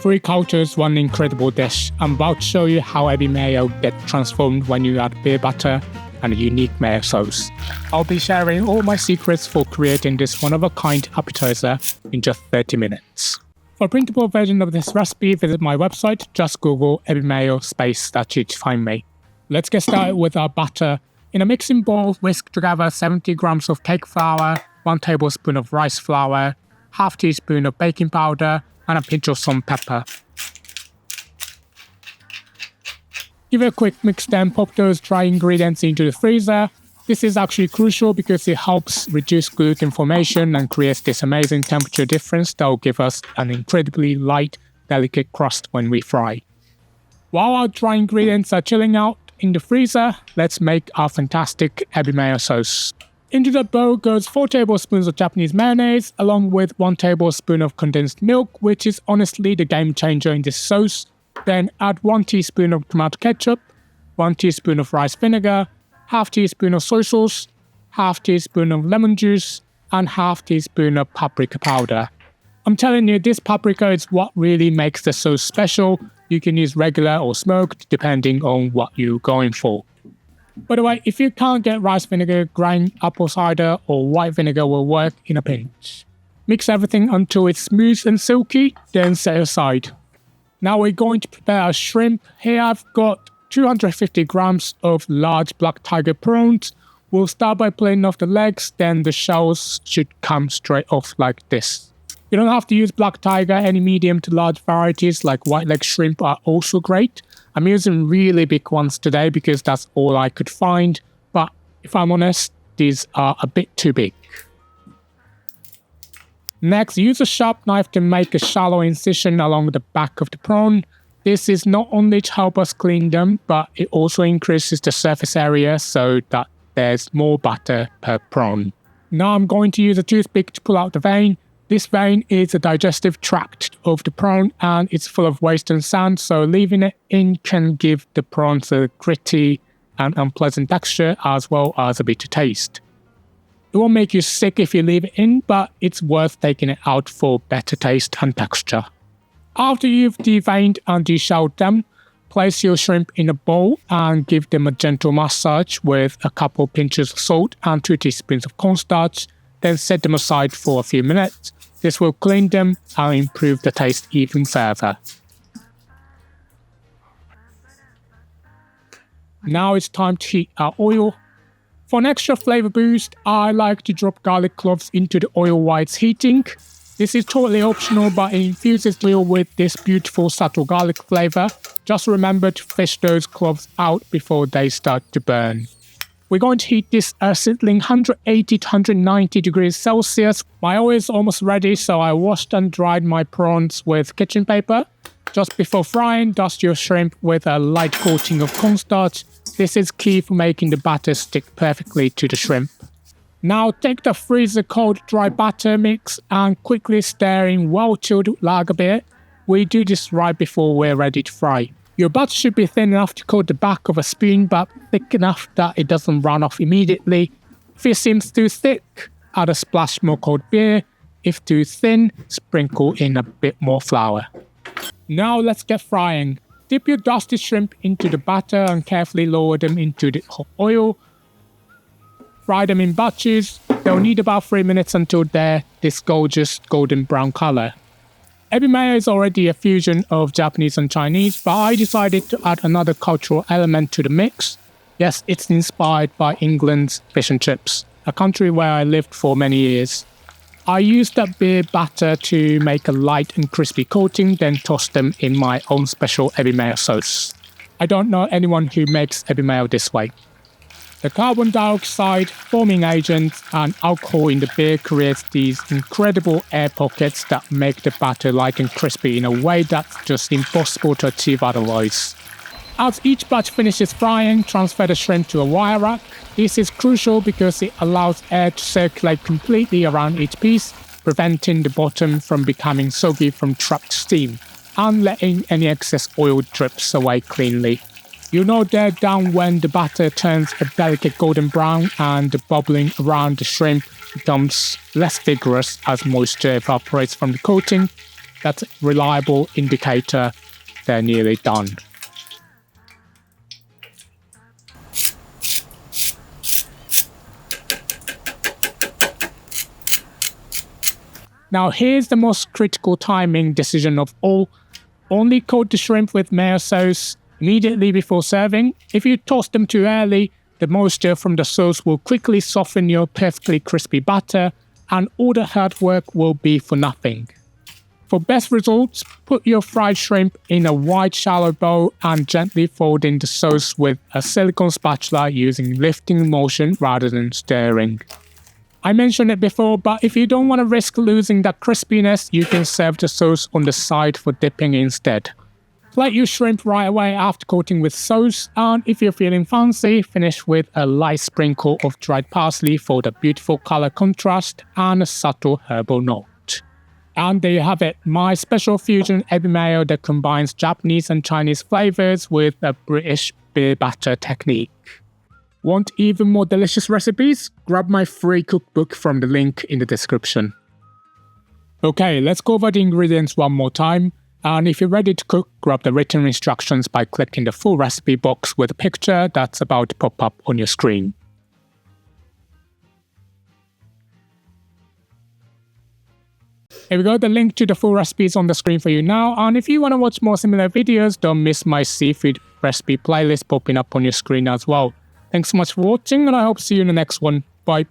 Three cultures, one incredible dish. I'm about to show you how ebi mayo gets transformed when you add beer batter and a unique mayo sauce. I'll be sharing all my secrets for creating this one-of-a-kind appetizer in just 30 minutes. For a printable version of this recipe, visit my website. Just Google ebi mayo space, that should find me. Let's get started with our batter. In a mixing bowl, whisk together 70 grams of cake flour, 1 tablespoon of rice flour, half teaspoon of baking powder, and a pinch of some pepper. Give it a quick mix, then pop those dry ingredients into the freezer. This is actually crucial because it helps reduce gluten formation and creates this amazing temperature difference that will give us an incredibly light, delicate crust when we fry. While our dry ingredients are chilling out in the freezer, let's make our fantastic ebi mayo sauce. Into the bowl goes 4 tablespoons of Japanese mayonnaise, along with 1 tablespoon of condensed milk, which is honestly the game changer in this sauce. Then add 1 teaspoon of tomato ketchup, 1 teaspoon of rice vinegar, half teaspoon of soy sauce, half teaspoon of lemon juice, and half teaspoon of paprika powder. I'm telling you, this paprika is what really makes the sauce special. You can use regular or smoked, depending on what you're going for. By the way, if you can't get rice vinegar, grind apple cider or white vinegar will work in a pinch. Mix everything until it's smooth and silky, then set aside. Now we're going to prepare our shrimp. Here I've got 250 grams of large black tiger prawns. We'll start by pulling off the legs, then the shells should come straight off like this. You don't have to use black tiger, any medium to large varieties like white leg shrimp are also great. I'm using really big ones today because that's all I could find, but if I'm honest, these are a bit too big. Next, use a sharp knife to make a shallow incision along the back of the prawn. This is not only to help us clean them, but it also increases the surface area so that there's more butter per prawn. Now I'm going to use a toothpick to pull out the vein. This vein is the digestive tract of the prawn and it's full of waste and sand, so leaving it in can give the prawns a gritty and unpleasant texture as well as a bitter taste. It won't make you sick if you leave it in, but it's worth taking it out for better taste and texture. After you've deveined and deshelled them, place your shrimp in a bowl and give them a gentle massage with a couple pinches of salt and 2 teaspoons of cornstarch. Then set them aside for a few minutes. This will clean them and improve the taste even further. Now it's time to heat our oil. For an extra flavor boost, I like to drop garlic cloves into the oil while it's heating. This is totally optional, but it infuses the oil with this beautiful subtle garlic flavor. Just remember to fish those cloves out before they start to burn. We're going to heat this at a sizzling 180 to 190 degrees Celsius. My oil is almost ready, so I washed and dried my prawns with kitchen paper. Just before frying, dust your shrimp with a light coating of cornstarch. This is key for making the batter stick perfectly to the shrimp. Now take the freezer cold dry batter mix and quickly stir in well-chilled lager beer. We do this right before we're ready to fry. Your batter should be thin enough to coat the back of a spoon, but thick enough that it doesn't run off immediately. If it seems too thick, add a splash more cold beer. If too thin, sprinkle in a bit more flour. Now let's get frying. Dip your dusty shrimp into the batter and carefully lower them into the hot oil. Fry them in batches. They'll need about 3 minutes until they're this gorgeous golden brown color. Ebi mayo is already a fusion of Japanese and Chinese, but I decided to add another cultural element to the mix. Yes, it's inspired by England's fish and chips, a country where I lived for many years. I used that beer batter to make a light and crispy coating, then toss them in my own special ebi mayo sauce. I don't know anyone who makes ebi mayo this way. The carbon dioxide, forming agents, and alcohol in the beer creates these incredible air pockets that make the batter light and crispy in a way that's just impossible to achieve otherwise. As each batch finishes frying, transfer the shrimp to a wire rack. This is crucial because it allows air to circulate completely around each piece, preventing the bottom from becoming soggy from trapped steam, and letting any excess oil drips away cleanly. You'll know they're done when the batter turns a delicate golden brown and the bubbling around the shrimp becomes less vigorous as moisture evaporates from the coating. That's a reliable indicator they're nearly done. Now here's the most critical timing decision of all. Only coat the shrimp with mayo sauce immediately before serving. If you toss them too early, the moisture from the sauce will quickly soften your perfectly crispy batter and all the hard work will be for nothing. For best results, put your fried shrimp in a wide shallow bowl and gently fold in the sauce with a silicone spatula using lifting motion rather than stirring. I mentioned it before, but if you don't want to risk losing that crispiness, you can serve the sauce on the side for dipping instead. Plate your shrimp right away after coating with sauce, and if you're feeling fancy, finish with a light sprinkle of dried parsley for the beautiful color contrast and a subtle herbal note. And there you have it, my special fusion ebi mayo that combines Japanese and Chinese flavors with a British beer batter technique. Want even more delicious recipes? Grab my free cookbook from the link in the description. Okay, let's go over the ingredients one more time. And if you're ready to cook, grab the written instructions by clicking the full recipe box with a picture that's about to pop up on your screen. Here we go, the link to the full recipe is on the screen for you now. And if you want to watch more similar videos, don't miss my seafood recipe playlist popping up on your screen as well. Thanks so much for watching, and I hope to see you in the next one. Bye.